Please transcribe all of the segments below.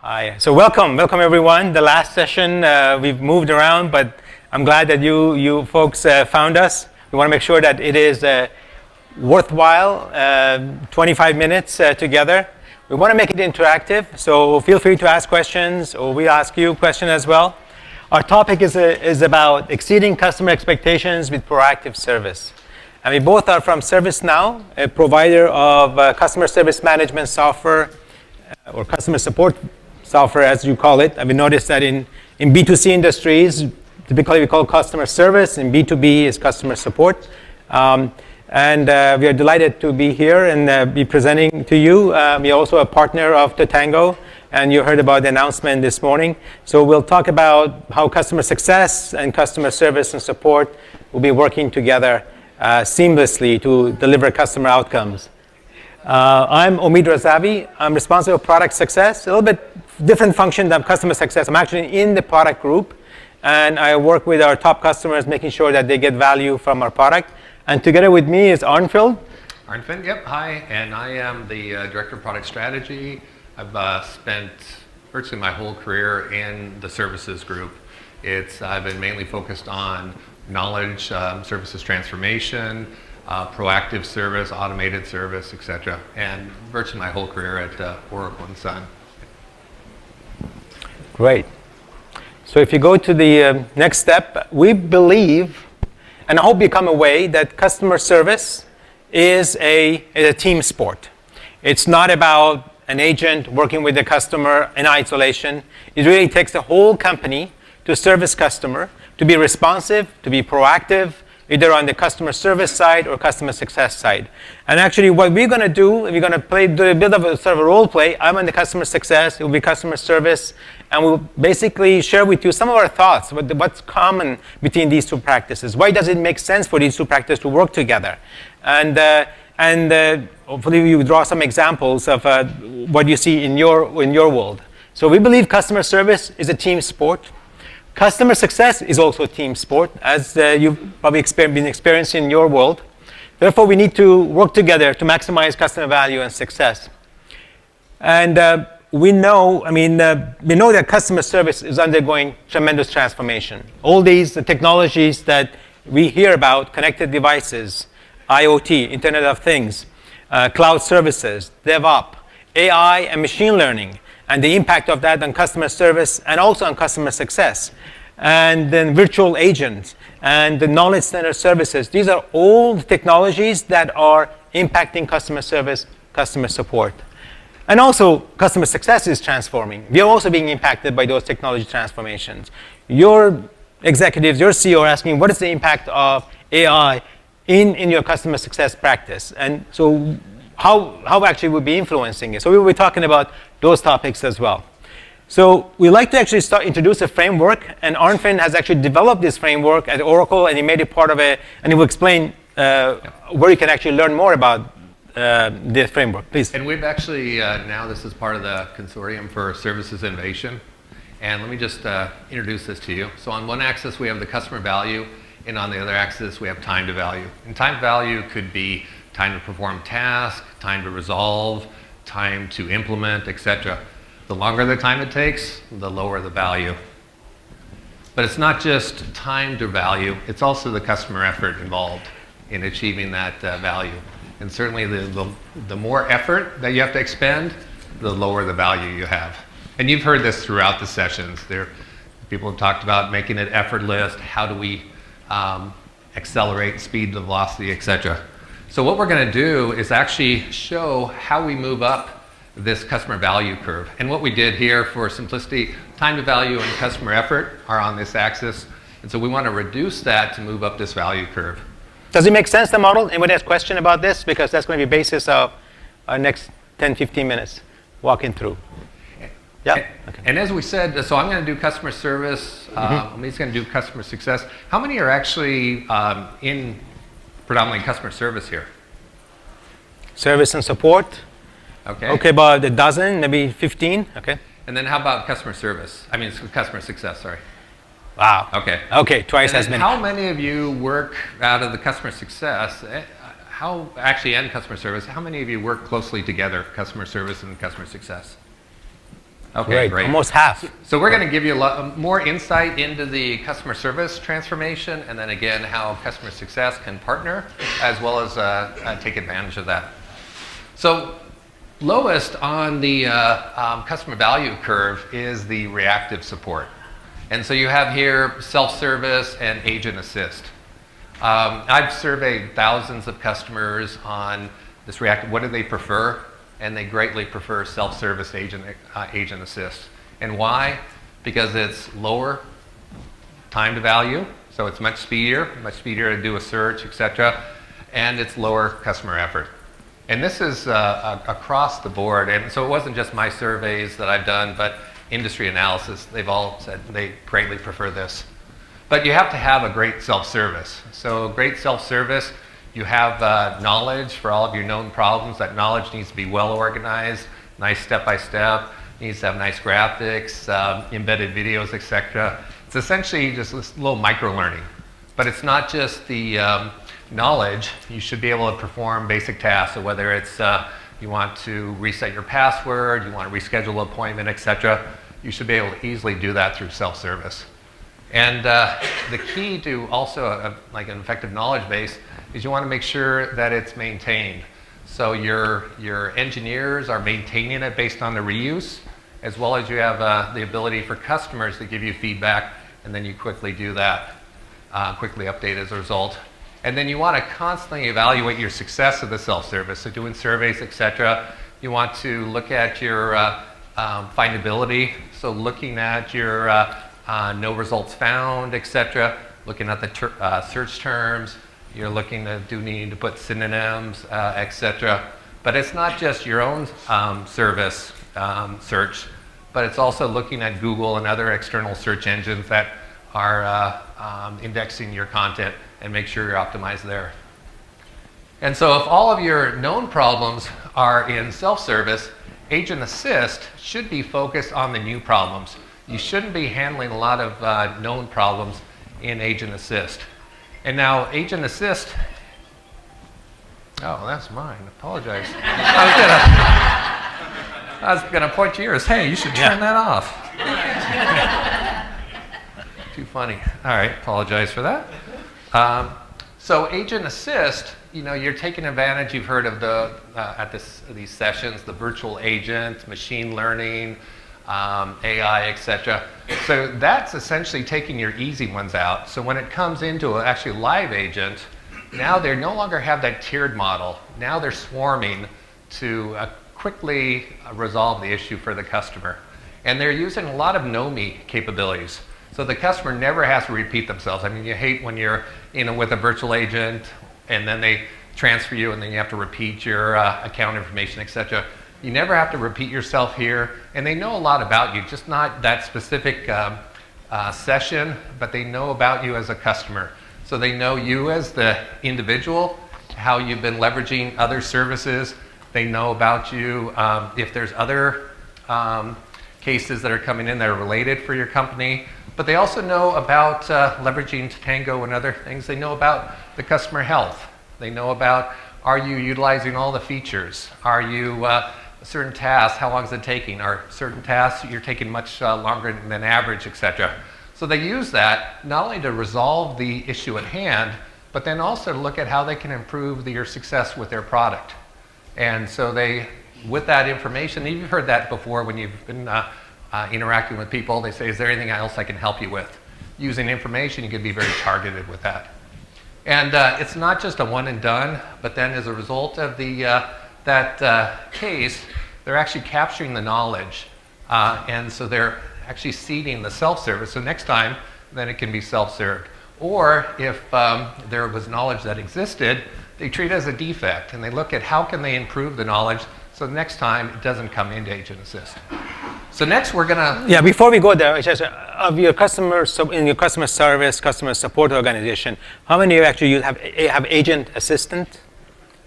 Hi. So welcome everyone. The last session we've moved around, but I'm glad that you folks found us. We want to make sure that it is worthwhile. 25 minutes together. We want to make it interactive, so feel free to ask questions, or we ask you questions as well. Our topic is about exceeding customer expectations with proactive service. And we both are from ServiceNow, a provider of customer service management software or customer support software, as you call it. And we noticed that in B2C industries, typically we call customer service, and B2B is customer support. And we are delighted to be here and be presenting to you. We are also a partner of Totango, and you heard about the announcement this morning. So we'll talk about how customer success and customer service and support will be working together seamlessly to deliver customer outcomes. I'm Omid Razavi. I'm responsible for product success, a little bit different function than customer success. I'm actually in the product group, and I work with our top customers, making sure that they get value from our product. And together with me is Arnfinn. Arnfinn, yep, hi, and I am the Director of Product Strategy. I've spent virtually my whole career in the services group. I've been mainly focused on knowledge, services transformation, proactive service, automated service, etc. And virtually my whole career at Oracle and Sun. Great. So if you go to the next step, we believe, and I hope you come away, that customer service is a team sport. It's not about an agent working with the customer in isolation. It really takes the whole company to service customer, to be responsive, to be proactive, either on the customer service side or customer success side. And actually what we're going to do, we're going to do a bit of a sort of a role play. I'm on the customer success, it will be customer service, and we'll basically share with you some of our thoughts, what's common between these two practices. Why does it make sense for these two practices to work together? And hopefully you draw some examples of what you see in your world. So we believe customer service is a team sport. Customer success is also a team sport, as you've probably been experiencing in your world. Therefore, we need to work together to maximize customer value and success. And we know that customer service is undergoing tremendous transformation. All these technologies that we hear about, connected devices, IoT, Internet of Things, cloud services, DevOps, AI, and machine learning, and the impact of that on customer service and also on customer success. And then virtual agents and the knowledge center services. These are all technologies that are impacting customer service, customer support. And also, customer success is transforming. We are also being impacted by those technology transformations. Your executives, your CEO are asking, what is the impact of AI in your customer success practice? And so how actually would be influencing it? So we will be talking about those topics as well. So we like to actually introduce a framework, and Arnfinn has actually developed this framework at Oracle, and he made it part of it, and he will explain where you can actually learn more about this framework. Please. And we've actually, now this is part of the Consortium for Services Innovation. And let me just introduce this to you. So on one axis, we have the customer value, and on the other axis, we have time to value. And time to value could be time to perform tasks, time to resolve, time to implement, etc. The longer the time it takes, the lower the value. But it's not just time to value, it's also the customer effort involved in achieving that value. And certainly the more effort that you have to expend, the lower the value you have. And you've heard this throughout the sessions. People have talked about making it effortless, how do we accelerate speed to velocity, etc. So what we're going to do is actually show how we move up this customer value curve. And what we did here for simplicity, time to value and customer effort are on this axis. And so we want to reduce that to move up this value curve. Does it make sense, the model? Anybody has a question about this? Because that's going to be the basis of our next 10, 15 minutes walking through. Yeah. Okay. And as we said, so I'm going to do customer service. Omid's going to do customer success. How many are actually in predominantly customer service here? Service and support. Okay. Okay, about a dozen, maybe 15. Okay. And then how about customer service? I mean, customer success, sorry. Wow. Okay. Okay, twice as many. How many of you work out of the customer success? And customer service, how many of you work closely together, customer service and customer success? Okay, great. Almost half. So we're going to give you a lot more insight into the customer service transformation, and then again how customer success can partner as well as take advantage of that. So lowest on the customer value curve is the reactive support. And so you have here self-service and agent assist. I've surveyed thousands of customers on this reactive. What do they prefer? And they greatly prefer self-service agent assist. And why? Because it's lower time to value, so it's much speedier to do a search, etc. And it's lower customer effort. And this is across the board. And so it wasn't just my surveys that I've done, but industry analysis, they've all said they greatly prefer this. But you have to have a great self-service. So great self-service, you have knowledge for all of your known problems. That knowledge needs to be well organized, nice step-by-step, needs to have nice graphics, embedded videos, etc. It's essentially just this little micro-learning. But it's not just the knowledge. You should be able to perform basic tasks. So whether it's you want to reset your password, you want to reschedule an appointment, etc., you should be able to easily do that through self-service. And the key to also like an effective knowledge base is you want to make sure that it's maintained. So your engineers are maintaining it based on the reuse, as well as you have the ability for customers to give you feedback, and then you quickly do that, quickly update as a result. And then you want to constantly evaluate your success of the self-service. So doing surveys, etc. You want to look at your findability. So looking at your no results found, etc. Looking at the search terms. You're looking to need to put synonyms, etc. But it's not just your own service search, but it's also looking at Google and other external search engines that are indexing your content, and make sure you're optimized there. And so if all of your known problems are in self-service, Agent Assist should be focused on the new problems. You shouldn't be handling a lot of known problems in Agent Assist. And now Agent Assist, oh, that's mine, apologize. I was gonna point to yours, hey, you should turn that off. Too funny. All right, apologize for that. So Agent Assist, you're taking advantage, you've heard of these sessions, the virtual agent, machine learning, AI, etc. So that's essentially taking your easy ones out. So when it comes into actually a live agent, now they no longer have that tiered model. Now they're swarming to quickly resolve the issue for the customer. And they're using a lot of know-me capabilities. So the customer never has to repeat themselves. I mean, you hate when you're with a virtual agent and then they transfer you and then you have to repeat your account information, etc. You never have to repeat yourself here. And they know a lot about you, just not that specific session, but they know about you as a customer. So they know you as the individual, how you've been leveraging other services. They know about you if there's other cases that are coming in that are related for your company. But they also know about leveraging Totango and other things. They know about the customer health. They know about, are you utilizing all the features? Are you certain tasks, how long is it taking? Are certain tasks you're taking much longer than average, etc. So they use that not only to resolve the issue at hand, but then also to look at how they can improve your success with their product. And so they, with that information, you've heard that before when you've been interacting with people, they say, is there anything else I can help you with? Using information, you can be very targeted with that. And it's not just a one and done, but then as a result of that case, they're actually capturing the knowledge. And so they're actually seeding the self-service. So next time, then it can be self-served. Or if there was knowledge that existed, they treat it as a defect. And they look at how can they improve the knowledge so next time it doesn't come into Agent Assist. So next we're gonna... Yeah, before we go there, just of your customers, in your customer service, customer support organization, how many of you actually have Agent Assistant?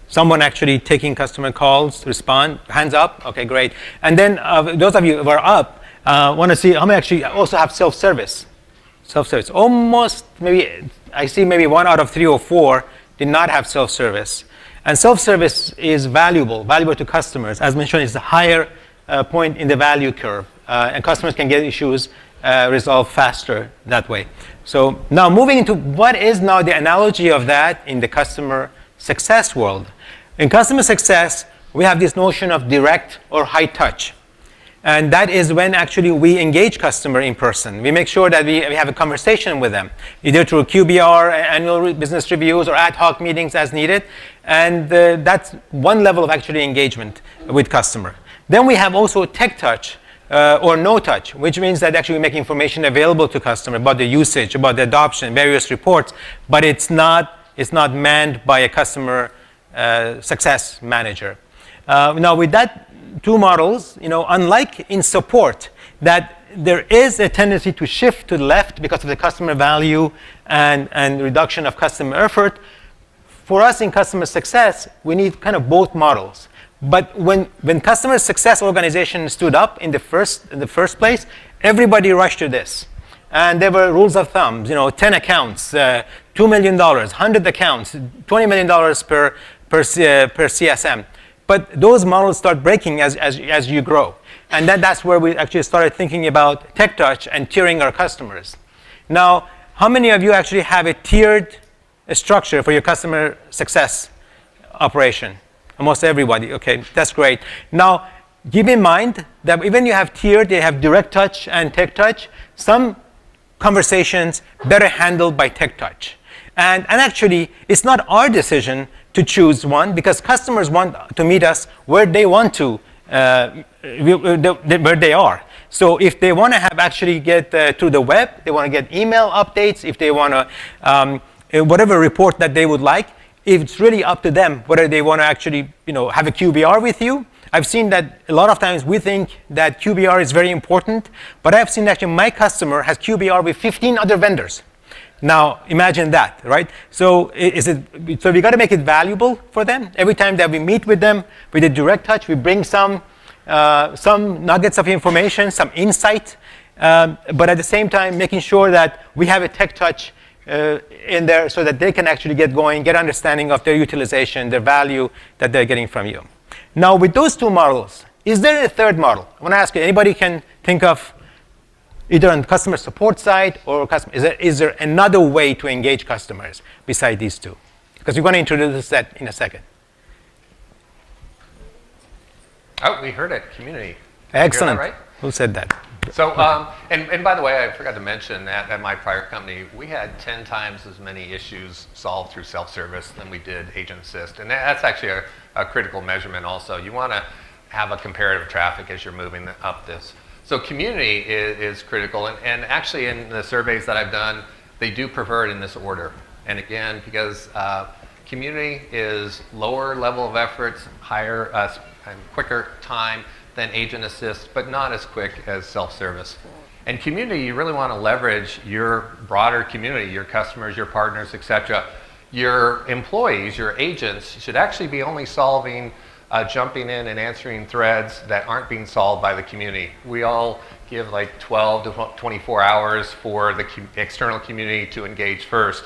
Someone actually taking customer calls, respond, hands up? Okay, great. And then those of you who are up, want to see how many actually also have self-service. Self-service. Almost, maybe, I see maybe 1 out of 3 or 4 did not have self-service. And self-service is valuable to customers. As mentioned, it's a higher point in the value curve, and customers can get issues resolved faster that way. So now moving into what is now the analogy of that in the customer success world. In customer success, we have this notion of direct or high touch. And that is when actually we engage customer in person. We make sure that we have a conversation with them, either through QBR, annual business reviews, or ad hoc meetings as needed. And that's one level of actually engagement with customer. Then we have also tech touch or no touch, which means that actually we make information available to customer about the usage, about the adoption, various reports, but it's not manned by a customer success manager. Now with that two models, unlike in support, that there is a tendency to shift to the left because of the customer value and reduction of customer effort. For us in customer success, we need kind of both models. But when customer success organization stood up in the first place, everybody rushed to this. And there were rules of thumb, 10 accounts, $2 million, 100 accounts, $20 million per CSM. But those models start breaking as you grow. And that's where we actually started thinking about tech touch and tiering our customers. Now, how many of you actually have a tiered structure for your customer success operation? Almost everybody. Okay, that's great. Now, keep in mind that even you have tiered, they have direct touch and tech touch. Some conversations better handled by tech touch. And actually, it's not our decision to choose one, because customers want to meet us where they want to, where they are. So if they want to have actually get through the web, they want to get email updates, if they want to, whatever report that they would like, it's really up to them whether they want to actually have a QBR with you. I've seen that a lot of times we think that QBR is very important, but I've seen actually my customer has QBR with 15 other vendors. Now, imagine that, right? So we got to make it valuable for them. Every time that we meet with them with a direct touch, we bring some nuggets of information, some insight, but at the same time, making sure that we have a tech touch in there so that they can actually get going, get understanding of their utilization, their value that they're getting from you. Now, with those two models, is there a third model? I want to ask you, anybody can think of either on the customer support side or is there another way to engage customers beside these two? Because we're going to introduce that in a second. Oh, we heard it, community. Excellent. Right? Who said that? So, and by the way, I forgot to mention that at my prior company, we had 10 times as many issues solved through self-service than we did agent assist. And that's actually a critical measurement also. You want to have a comparative traffic as you're moving up this. So community is critical, and actually in the surveys that I've done, they do prefer it in this order. And again, because community is lower level of efforts, higher and quicker time than agent assist, but not as quick as self-service. And community, you really want to leverage your broader community, your customers, your partners, etc. Your employees, your agents, should actually be only solving jumping in and answering threads that aren't being solved by the community. We all give like 12 to 24 hours for the external community to engage first,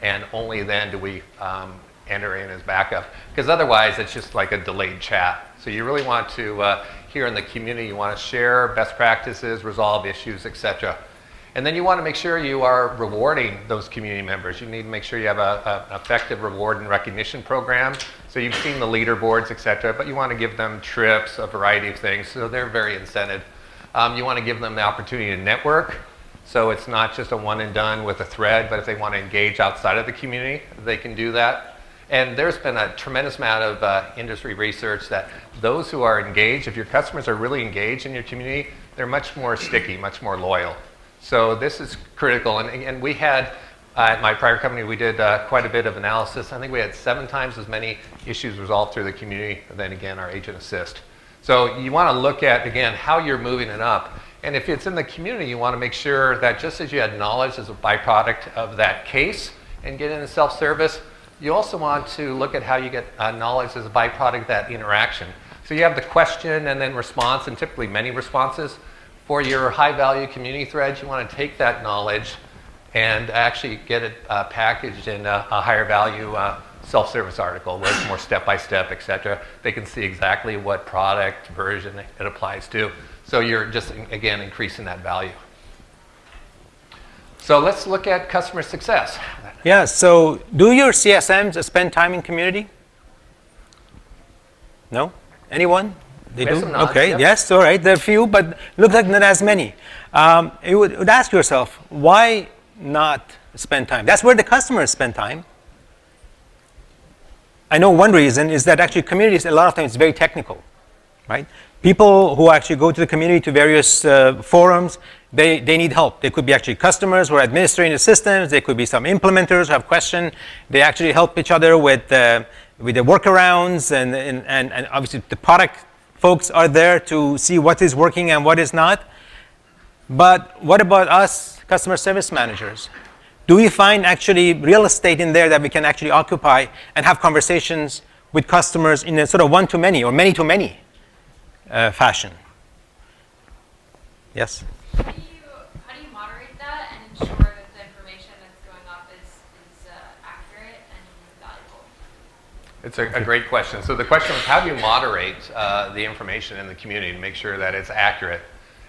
and only then do we enter in as backup. Because otherwise, it's just like a delayed chat. So you really want to, here in the community, you want to share best practices, resolve issues, etc. And then you want to make sure you are rewarding those community members. You need to make sure you have an effective reward and recognition program. So you've seen the leaderboards, et cetera, but you want to give them trips, a variety of things, so they're very incented. You want to give them the opportunity to network, so it's not just a one and done with a thread, but if they want to engage outside of the community, they can do that. And there's been a tremendous amount of industry research that those who are engaged, if your customers are really engaged in your community, they're much more sticky, much more loyal. So this is critical, and we had, at my prior company, we did quite a bit of analysis. I think we had 7 times as many issues resolved through the community than, again, our agent assist. So you want to look at, again, how you're moving it up. And if it's in the community, you want to make sure that just as you had knowledge as a byproduct of that case and get into self-service, you also want to look at how you get knowledge as a byproduct of that interaction. So you have the question and then response, and typically many responses. For your high-value community threads, you want to take that knowledge and actually get it packaged in a higher value self-service article where it's more step-by-step, et cetera. They can see exactly what product version it applies to. So you're just, again, increasing that value. So let's look at customer success. Yeah, so do your CSMs spend time in community? No? Anyone? They do? Some nods, Okay, yep. yes, all right, there are few, but looks like not as many. You would ask yourself, why not spend time? That's where the customers spend time. I know one reason is that actually communities, a lot of times, it's very technical, right? People who actually go to the community, to various forums, they need help. They could be actually customers who are administrating the systems. They could be some implementers who have questions. They actually help each other with the workarounds, and obviously the product folks are there to see what is working and what is not. But what about us customer service managers? Do we find actually real estate in there that we can actually occupy and have conversations with customers in a sort of one-to-many or many-to-many fashion? Yes? How do you moderate that and ensure that the information that's going up is accurate and valuable? It's a great question. So the question is, how do you moderate the information in the community to make sure that it's accurate?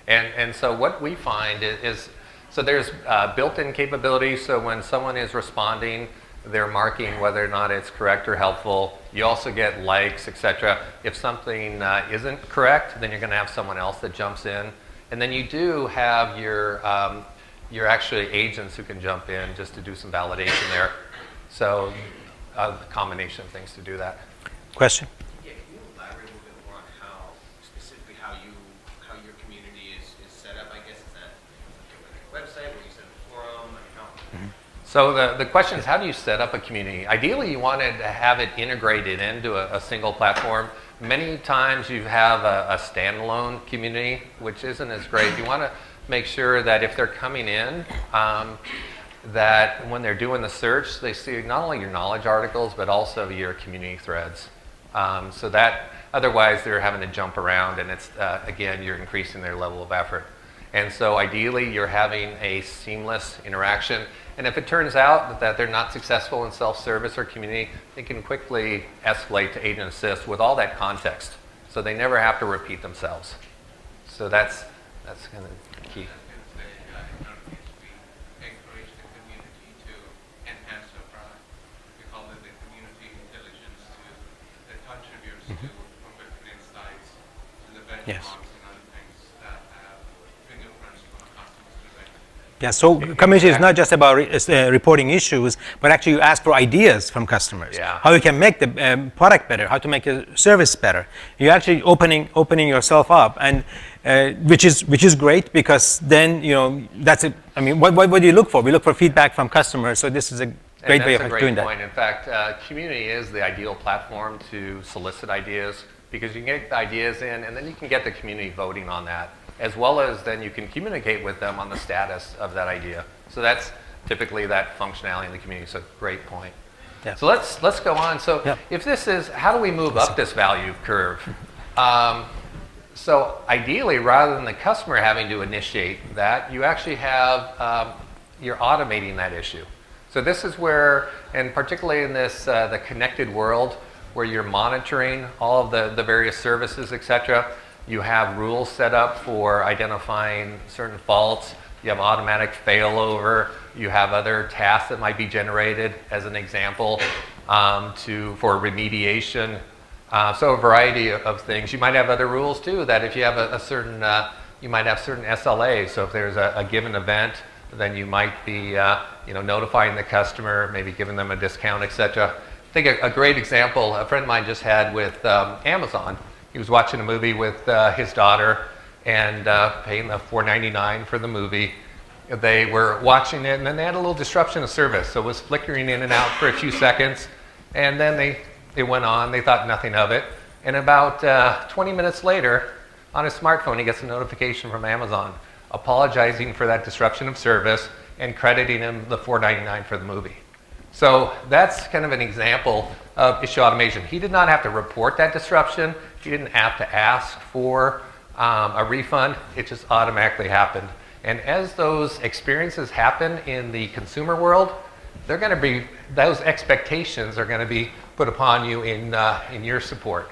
And so what we find is so there's built-in capabilities. So when someone is responding, they're marking whether or not it's correct or helpful. You also get likes, et cetera. If something isn't correct, then you're going to have someone else that jumps in. And then you do have your actually agents who can jump in just to do some validation there. So a combination of things to do that. Question? Yeah, can you elaborate a little bit more on how, specifically how your community is set up, I guess? Is that a website where you set a forum? So the question is, how do you set up a community? Ideally, you wanted to have it integrated into a single platform. Many times you have a standalone community, which isn't as great. You want to make sure that if they're coming in, that when they're doing the search, they see not only your knowledge articles, but also your community threads. So that otherwise they're having to jump around, and it's again, you're increasing their level of effort. And so ideally, you're having a seamless interaction. And if it turns out that they're not successful in self-service or community, they can quickly escalate to agent assist with all that context. So they never have to repeat themselves. So that's kind of key. Encourage the community to enhance the product. We call it the community intelligence that contributes to competitive insights and the benchmarks. Yes. And other things that have fingerprints from a customer's perspective. Yeah, so community is not just about reporting issues, but actually you ask for ideas from customers. Yeah. How you can make the product better, how to make the service better. You're actually opening yourself up, and which is great, because then that's it. I mean, what do you look for? We look for feedback from customers. So this is a great way of doing that. That's a great point. In fact, community is the ideal platform to solicit ideas, because you can get the ideas in, and then you can get the community voting on that, as well as then you can communicate with them on the status of that idea. So that's typically that functionality in the community. So great point. Yeah. So let's go on. So Yeah. if this is, how do we move up this value curve? So ideally, rather than the customer having to initiate that, you actually have, you're automating that issue. So this is where, and particularly in this, the connected world, where you're monitoring all of the various services, et cetera, you have rules set up for identifying certain faults. You have automatic failover. You have other tasks that might be generated, as an example, for remediation. So a variety of things. You might have other rules too, that if you have a certain, you might have certain SLAs. So if there's a given event, then you might be notifying the customer, maybe giving them a discount, et cetera. I think a great example, a friend of mine just had with Amazon. He was watching a movie with his daughter and paying the $4.99 for the movie. They were watching it, and then they had a little disruption of service. So it was flickering in and out for a few seconds, and then it went on. They thought nothing of it. And about 20 minutes later, on his smartphone, he gets a notification from Amazon apologizing for that disruption of service and crediting him the $4.99 for the movie. So that's kind of an example of issue automation. He did not have to report that disruption. He didn't have to ask for a refund. It just automatically happened. And as those experiences happen in the consumer world, they're going to be, those expectations are going to be put upon you in your support.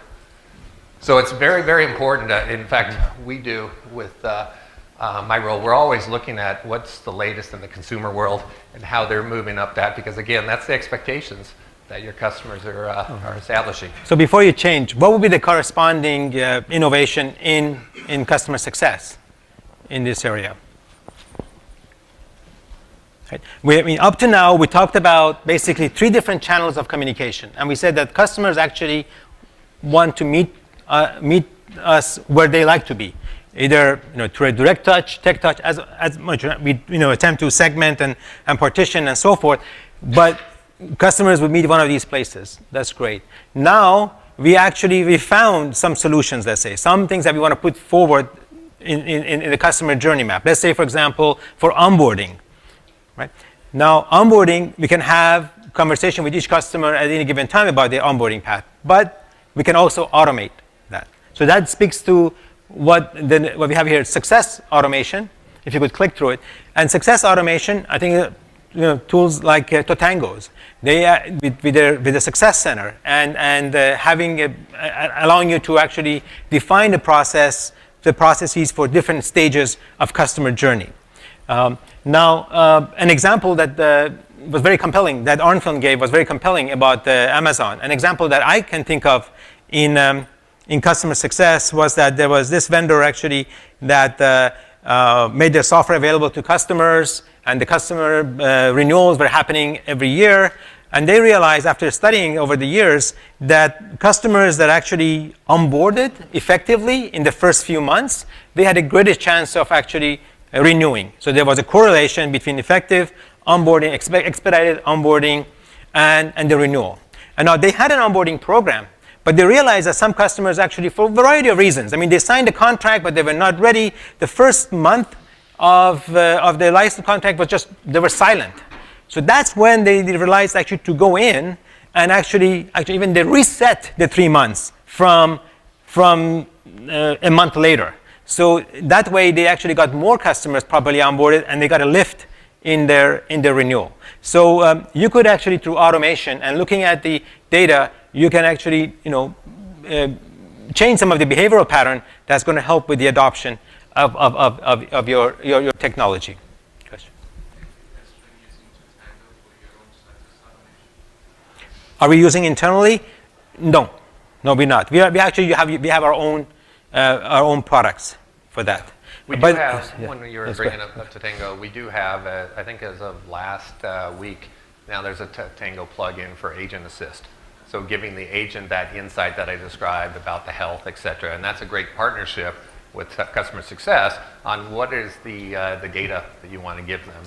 So it's very, very important. In fact, we do with my role, we're always looking at what's the latest in the consumer world and how they're moving up that, because again, that's the expectations that your customers are establishing. So before you change, what would be the corresponding innovation in customer success in this area? Right. I mean, up to now, we talked about basically 3 different channels of communication, and we said that customers actually want to meet us where they like to be, either through a direct touch, tech touch, as much we attempt to segment and partition and so forth, but customers would meet one of these places. That's great. Now we found some solutions. Let's say some things that we want to put forward in the customer journey map. Let's say, for example, for onboarding. Right? Now, onboarding, we can have conversation with each customer at any given time about their onboarding path, but we can also automate that. So that speaks to what we have here, success automation, if you could click through it. And success automation, I think tools like Totangos, they with the success center and allowing you to actually define the processes for different stages of customer journey. Now, an example that was very compelling, that Arnfinn gave, was very compelling about Amazon. An example that I can think of in customer success was that there was this vendor actually that made their software available to customers, and the customer renewals were happening every year. And they realized after studying over the years that customers that actually onboarded effectively in the first few months, they had a greater chance of actually renewing. So there was a correlation between effective onboarding, expedited onboarding, and the renewal. And now they had an onboarding program, but they realized that some customers actually, for a variety of reasons, I mean, they signed a contract, but they were not ready. The first month of the license contract was just, they were silent. So that's when they realized actually to go in and actually even they reset the 3 months from a month later. So that way they actually got more customers properly onboarded, and they got a lift in their renewal. So you could actually, through automation and looking at the data, you can actually change some of the behavioral pattern that's going to help with the adoption of your technology. Question. Are we using internally? No, we're not. We actually have our own products for that. We do have, when you were bringing up Totango, we do have, I think as of last week, now there's a Totango plugin for Agent Assist. So giving the agent that insight that I described about the health, et cetera. And that's a great partnership with customer success on what is the data that you want to give them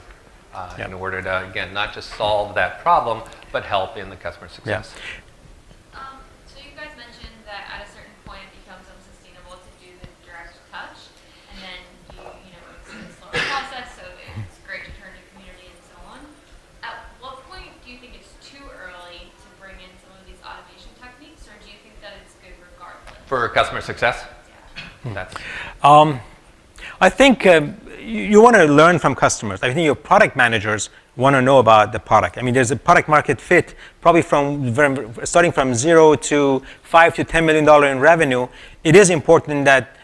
in order to, again, not just solve that problem, but help in the customer success. Yeah. So you guys mentioned that at a certain point it becomes unsustainable to do the direct touch, and then it's a slower process, so it's great to turn to community and so on. At what point do you think it's too early to bring in some of these automation techniques, or do you think that it's good regardless? For customer success? That's I think you want to learn from customers. I think your product managers want to know about the product. I mean, there's a product market fit, probably starting from 0 to $5 to $10 million in revenue. It is important that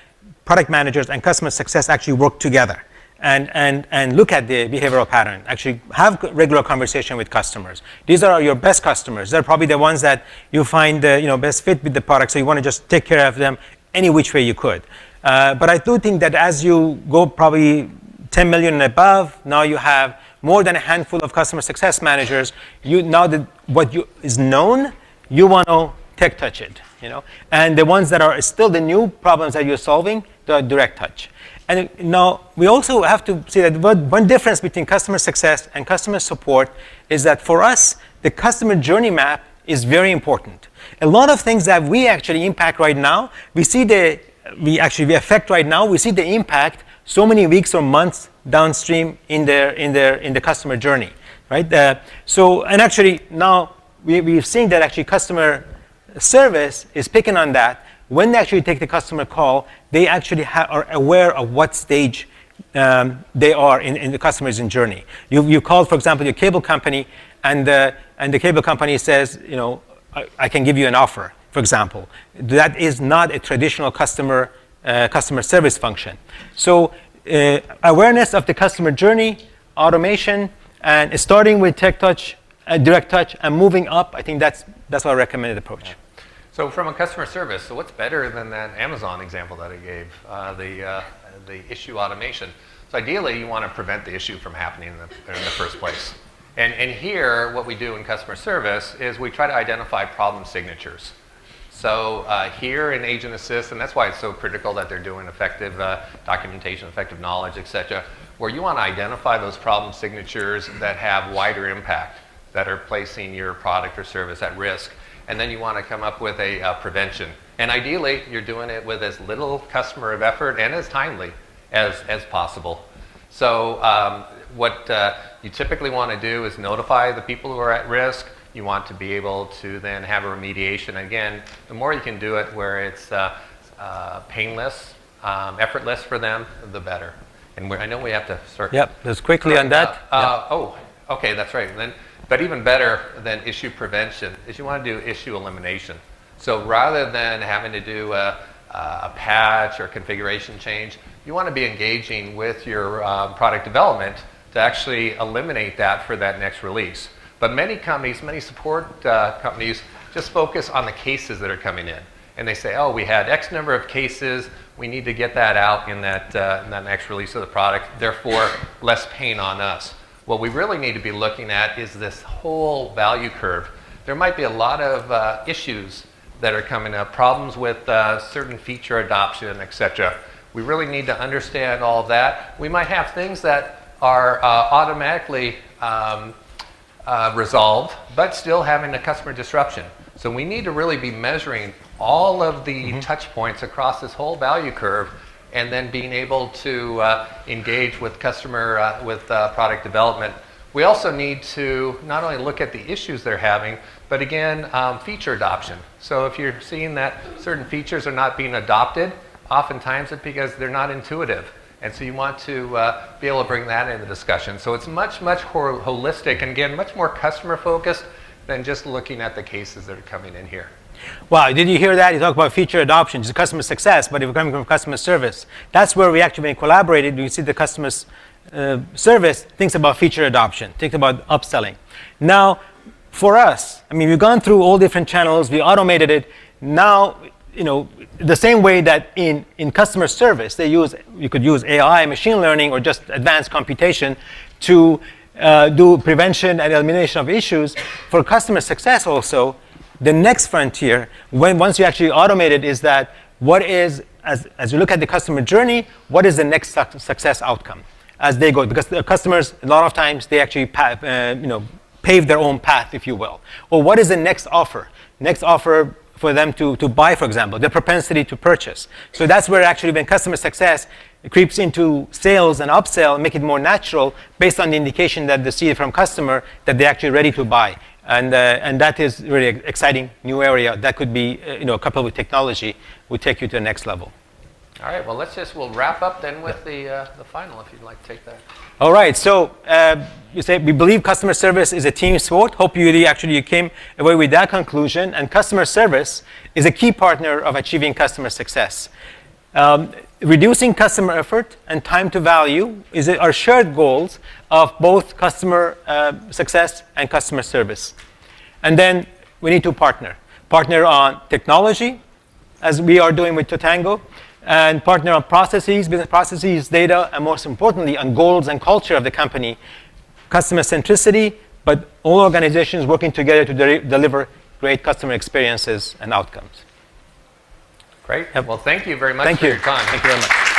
product managers and customer success actually work together and look at the behavioral pattern. Actually, have regular conversation with customers. These are your best customers. They're probably the ones that you find best fit with the product. So you want to just take care of them any which way you could. But I do think that as you go probably 10 million and above, now you have more than a handful of customer success managers. Now that what is known, you want to tech touch it, And the ones that are still the new problems that you're solving, the direct touch. And now we also have to say that one difference between customer success and customer support is that for us, the customer journey map is very important. A lot of things that we actually impact right now, we affect right now, we see the impact so many weeks or months downstream in the customer journey, right? And actually now we've seen that actually customer service is picking on that. When they actually take the customer call, they actually are aware of what stage they are in the customer's journey. You call, for example, your cable company, and the cable company says, I can give you an offer, for example. That is not a traditional customer service function. So awareness of the customer journey, automation, and starting with tech touch, direct touch, and moving up, I think that's our recommended approach. So from a customer service, so what's better than that Amazon example that I gave, the issue automation? So ideally, you want to prevent the issue from happening in the first place. And here, what we do in customer service is we try to identify problem signatures. So here in Agent Assist, and that's why it's so critical that they're doing effective documentation, effective knowledge, et cetera, where you want to identify those problem signatures that have wider impact, that are placing your product or service at risk. And then you want to come up with a prevention. And ideally, you're doing it with as little customer of effort and as timely as possible. So what you typically want to do is notify the people who are at risk. You want to be able to then have a remediation. Again, the more you can do it where it's painless, effortless for them, the better. And I know we have to start. Yep, just quickly on that. Oh, okay, that's right. But even better than issue prevention is you want to do issue elimination. So rather than having to do a patch or configuration change, you want to be engaging with your product development to actually eliminate that for that next release. But many companies, many support companies just focus on the cases that are coming in. And they say, oh, we had X number of cases, we need to get that out in that next release of the product, therefore less pain on us. What we really need to be looking at is this whole value curve. There might be a lot of issues that are coming up, problems with certain feature adoption, et cetera. We really need to understand all of that. We might have things that are automatically resolved, but still having a customer disruption. So we need to really be measuring all of the touch points across this whole value curve, and then being able to engage with customer, with product development. We also need to not only look at the issues they're having, but again, feature adoption. So if you're seeing that certain features are not being adopted, oftentimes it's because they're not intuitive. And so you want to be able to bring that into discussion. So it's much, much more holistic, and again, much more customer focused than just looking at the cases that are coming in here. Wow, did you hear that? You talk about feature adoption, it's customer success, but if we're coming from customer service, that's where we actually collaborated. You see the customer's service thinks about feature adoption, thinks about upselling. Now, for us, I mean, we've gone through all different channels, we automated it. Now, the same way that in customer service, you could use AI, machine learning, or just advanced computation to do prevention and elimination of issues. For customer success also, the next frontier, once you actually automate it, is that what is, as you look at the customer journey, what is the next success outcome as they go? Because the customers, a lot of times, they actually pave their own path, if you will. Or what is the next offer? Next offer for them to buy, for example, the propensity to purchase. So that's where actually when customer success creeps into sales and upsell, make it more natural based on the indication that they see from customer that they're actually ready to buy. And that is really exciting new area that could be, coupled with technology, would take you to the next level. All right, well, we'll wrap up then with the final, if you'd like to take that. All right, so you say we believe customer service is a team sport. Hope you came away with that conclusion. And customer service is a key partner of achieving customer success. Reducing customer effort and time to value are shared goals of both customer success and customer service. And then we need to partner on technology, as we are doing with Totango, and partner on processes, business processes, data, and most importantly, on goals and culture of the company, customer centricity, but all organizations working together to deliver great customer experiences and outcomes. Great. Well, thank you very much for your time. Thank you very much.